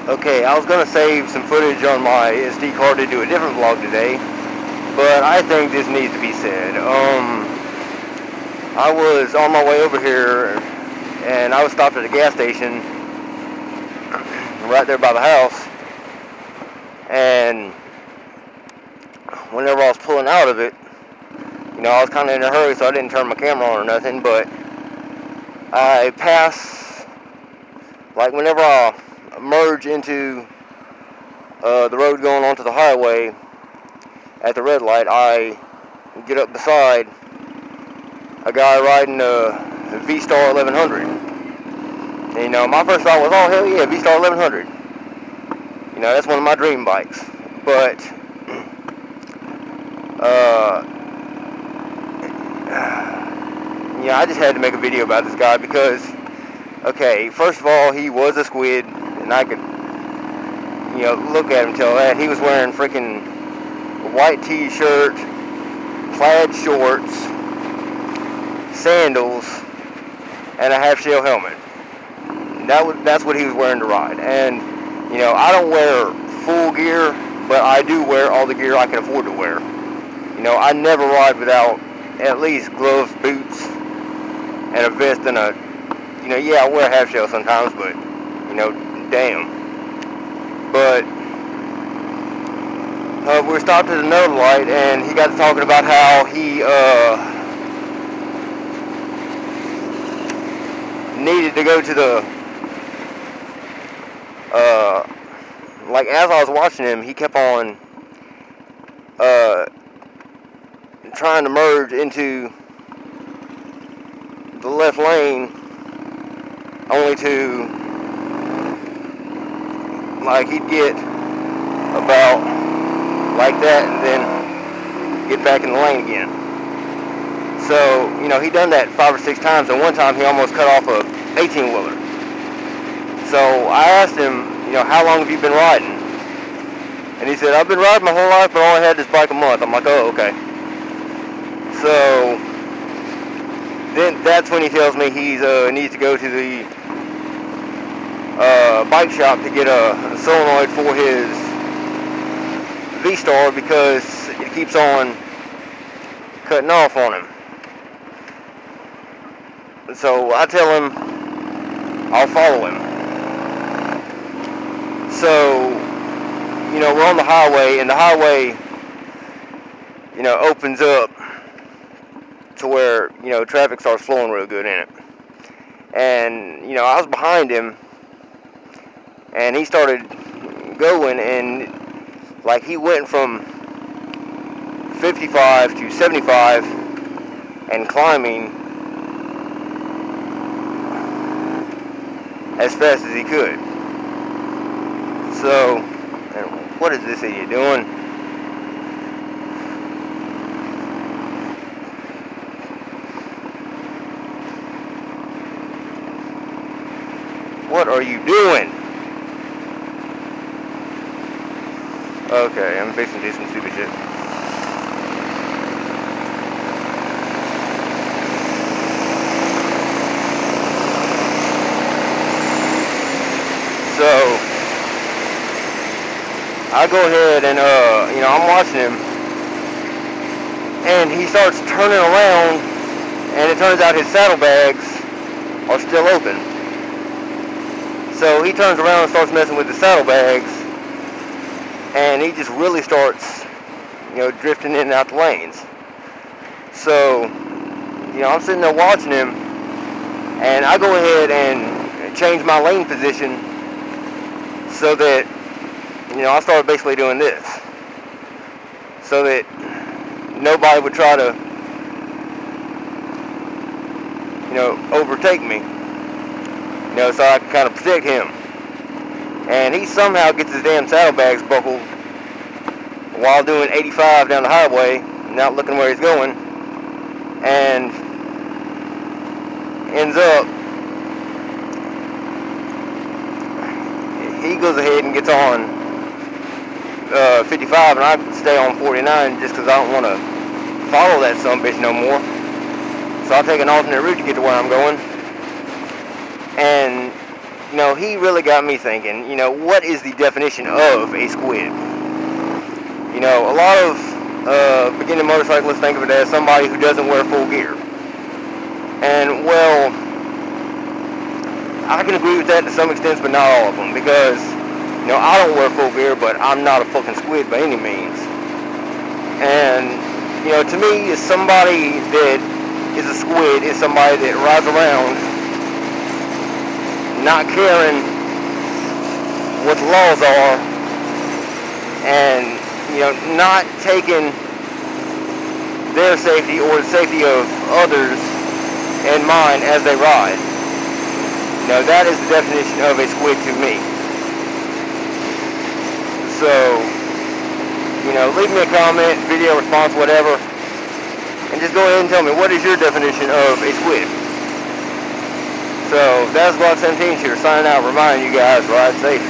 Okay, I was gonna save some footage on my SD card to do a different vlog today, but I think this needs to be said. I was on my way over here, and I was stopped at a gas station right there by the house, and whenever I was pulling out of it, I was kind of in a hurry, so I didn't turn my camera on or nothing, but I pass, like whenever I merge into the road going onto the highway at the red light, I get up beside a guy riding a V-Star 1100. And, my first thought was, oh, hell yeah, V-Star 1100. That's one of my dream bikes. But, I just had to make a video about this guy because, okay, first of all, he was a squid, and I could, look at him and tell that. He was wearing freaking white t-shirt, plaid shorts, sandals, and a half-shell helmet. That's what he was wearing to ride. And, I don't wear full gear, but I do wear all the gear I can afford to wear. I never ride without at least gloves, boots, and a vest and a, I wear a half shell sometimes, but, damn. But, we were stopped at another light, and he got to talking about how he, needed to go to the, like as I was watching him, he kept on, trying to merge into the left lane, only to, like, he'd get about like that and then get back in the lane again. So, he done that 5 or 6 times, and one time he almost cut off a 18-wheeler. So I asked him, how long have you been riding? And he said, I've been riding my whole life, but I only had this bike a month. I'm like, oh, okay. So then that's when he tells me he needs to go to the bike shop to get a solenoid for his V-Star because it keeps on cutting off on him. So I tell him I'll follow him. So, we're on the highway, and the highway, opens up to where, traffic starts flowing real good in it. And, I was behind him, and he started going, and, like, he went from 55 to 75 and climbing as fast as he could. So, what is this idiot doing? What are you doing? Okay, I'm fixing to do some stupid shit. So I go ahead and, I'm watching him, and he starts turning around, and it turns out his saddlebags are still open. So he turns around and starts messing with the saddlebags, and he just really starts, drifting in and out the lanes. So, I'm sitting there watching him, and I go ahead and change my lane position so that, I started basically doing this so that nobody would try to, overtake me, so I can kind of protect him. And he somehow gets his damn saddlebags buckled while doing 85 down the highway, not looking where he's going, and ends up, he goes ahead and gets on 55, and I stay on 49 just because I don't want to follow that sumbitch no more. So I'll take an alternate route to get to where I'm going. And you know, he really got me thinking, you know, what is the definition of a squid? You know, a lot of beginning motorcyclists think of it as somebody who doesn't wear full gear. And, well, I can agree with that to some extent, but not all of them, because, you know, I don't wear full gear, but I'm not a fucking squid by any means. And, you know, to me, somebody that is a squid is somebody that rides around not caring what the laws are, and, you know, not taking their safety or the safety of others in mind as they ride. You know, that is the definition of a squid to me. So, you know, leave me a comment, video response, whatever, and just go ahead and tell me, what is your definition of a squid? So, that's Glock 17 here, signing out, reminding you guys, ride safe.